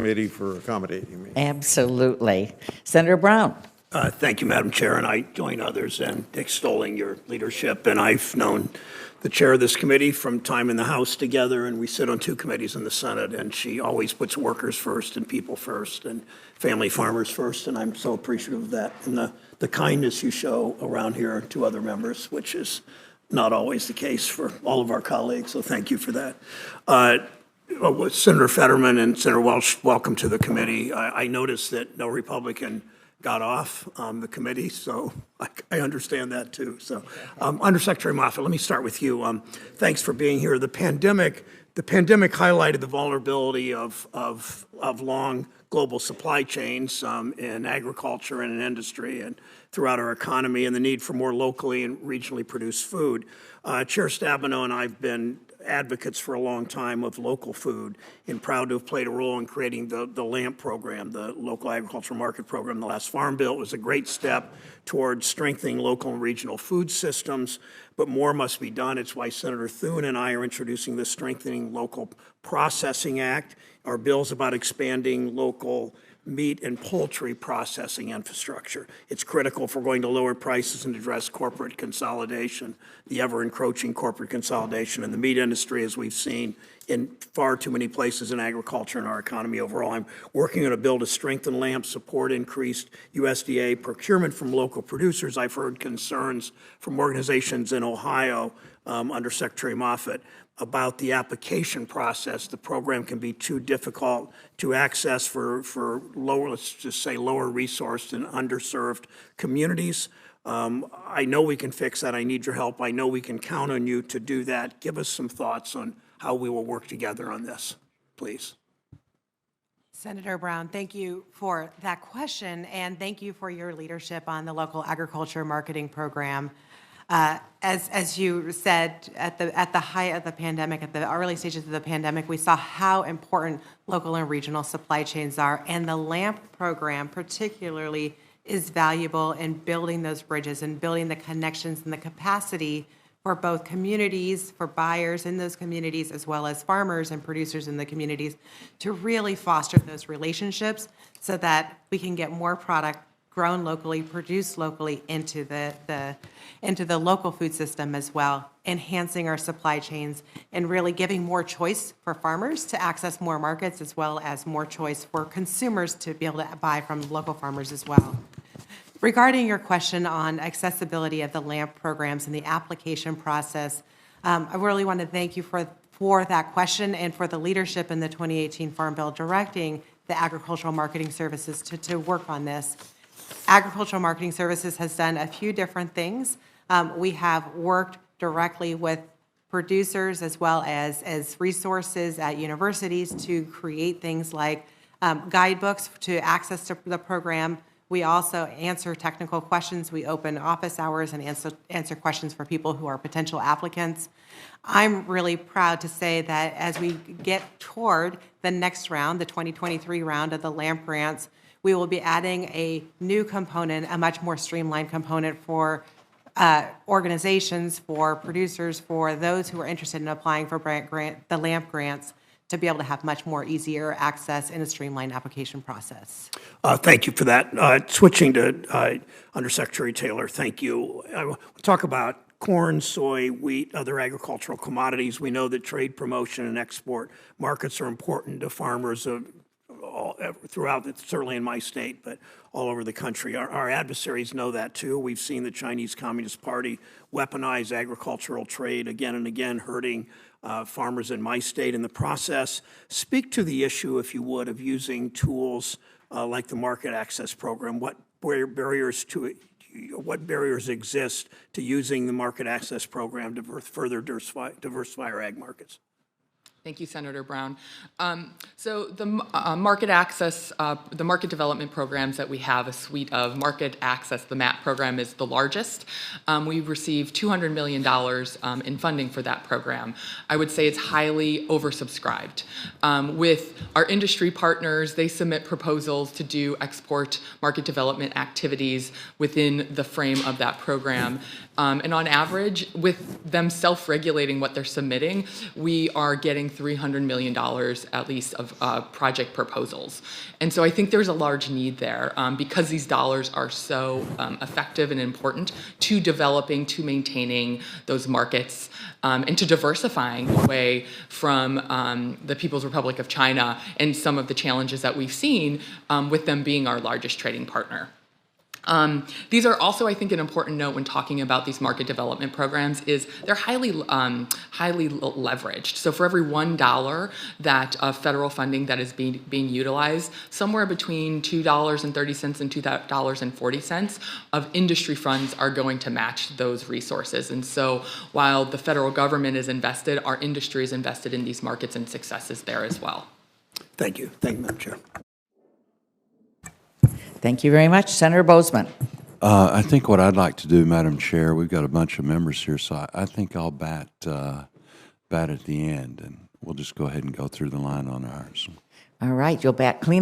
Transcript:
committee for accommodating me. Absolutely. Senator Brown. Thank you, Madam Chair, and I join others in extolling your leadership. And I've known the chair of this committee from time in the House together, and we sit on 2 committees in the Senate, and she always puts workers first and people first and family farmers first, and I'm so appreciative of that and the kindness you show around here to other members, which is not always the case for all of our colleagues, so thank you for that. Senator Fetterman and Senator Welch, welcome to the committee. I noticed that no Republican got off the committee, so I understand that too. So, Undersecretary Moffett, let me start with you. Thanks for being here. The pandemic highlighted the vulnerability of long global supply chains in agriculture and in industry and throughout our economy, and the need for more locally and regionally produced food. Chair Stabenow and I have been advocates for a long time of local food and proud to have played a role in creating the LAMP program, the Local Agricultural Market Program. The last Farm Bill was a great step towards strengthening local and regional food systems, but more must be done. It's why Senator Thune and I are introducing the Strengthening Local Processing Act. Our bill's about expanding local meat and poultry processing infrastructure. It's critical if we're going to lower prices and address corporate consolidation, the ever-encroaching corporate consolidation in the meat industry, as we've seen in far too many places in agriculture and our economy overall. I'm working on a bill to strengthen LAMP, support increased USDA procurement from local producers. I've heard concerns from organizations in Ohio under Secretary Moffett about the application process. The program can be too difficult to access for lower, let's just say lower resourced and underserved communities. I know we can fix that. I need your help. I know we can count on you to do that. Give us some thoughts on how we will work together on this, please. Senator Brown, thank you for that question, and thank you for your leadership on the Local Agriculture Marketing Program. As you said, at the height of the pandemic, at the early stages of the pandemic, we saw how important local and regional supply chains are, and the LAMP program particularly is valuable in building those bridges and building the connections and the capacity for both communities, for buyers in those communities, as well as farmers and producers in the communities, to really foster those relationships so that we can get more product grown locally, produced locally into the local food system as well, enhancing our supply chains and really giving more choice for farmers to access more markets, as well as more choice for consumers to be able to buy from local farmers as well. Regarding your question on accessibility of the LAMP programs and the application process, I really want to thank you for that question and for the leadership in the 2018 Farm Bill directing the Agricultural Marketing Services to work on this. Agricultural Marketing Services has done a few different things. We have worked directly with producers as well as resources at universities to create things like guidebooks to access to the program. We also answer technical questions. We open office hours and answer questions for people who are potential applicants. I'm really proud to say that as we get toward the next round, the 2023 round of the LAMP grants, we will be adding a new component, a much more streamlined component for organizations, for producers, for those who are interested in applying for the LAMP grants, to be able to have much more easier access in a streamlined application process. Thank you for that. Switching to Undersecretary Taylor, thank you. We'll talk about corn, soy, wheat, other agricultural commodities. We know that trade promotion and export markets are important to farmers throughout, certainly in my state, but all over the country. Our adversaries know that too. We've seen the Chinese Communist Party weaponize agricultural trade again and again, hurting farmers in my state in the process. Speak to the issue, if you would, of using tools like the Market Access Program. What barriers exist to using the Market Access Program to further diversify our ag markets? Thank you, Senator Brown. So the market access, the market development programs that we have, a suite of market access, the MAP program is the largest. We've received $200 million in funding for that program. I would say it's highly oversubscribed. With our industry partners, they submit proposals to do export market development activities within the frame of that program. And on average, with them self-regulating what they're submitting, we are getting $300 million at least of project proposals. And so I think there's a large need there because these dollars are so effective and important to developing, to maintaining those markets, and to diversifying away from the People's Republic of China and some of the challenges that we've seen with them being our largest trading partner. These are also, I think, an important note when talking about these market development programs is they're highly leveraged. So for every $1 that of federal funding that is being utilized, somewhere between $2.30 and $2.40 of industry funds are going to match those resources. And so while the federal government is invested, our industry is invested in these markets and successes there as well. Thank you. Thank you, Madam Chair. Thank you very much. Senator Bozeman. I think what I'd like to do, Madam Chair, we've got a bunch of members here, so I think I'll bat at the end, and we'll just go ahead and go through the line on ours. All right, you'll bat clean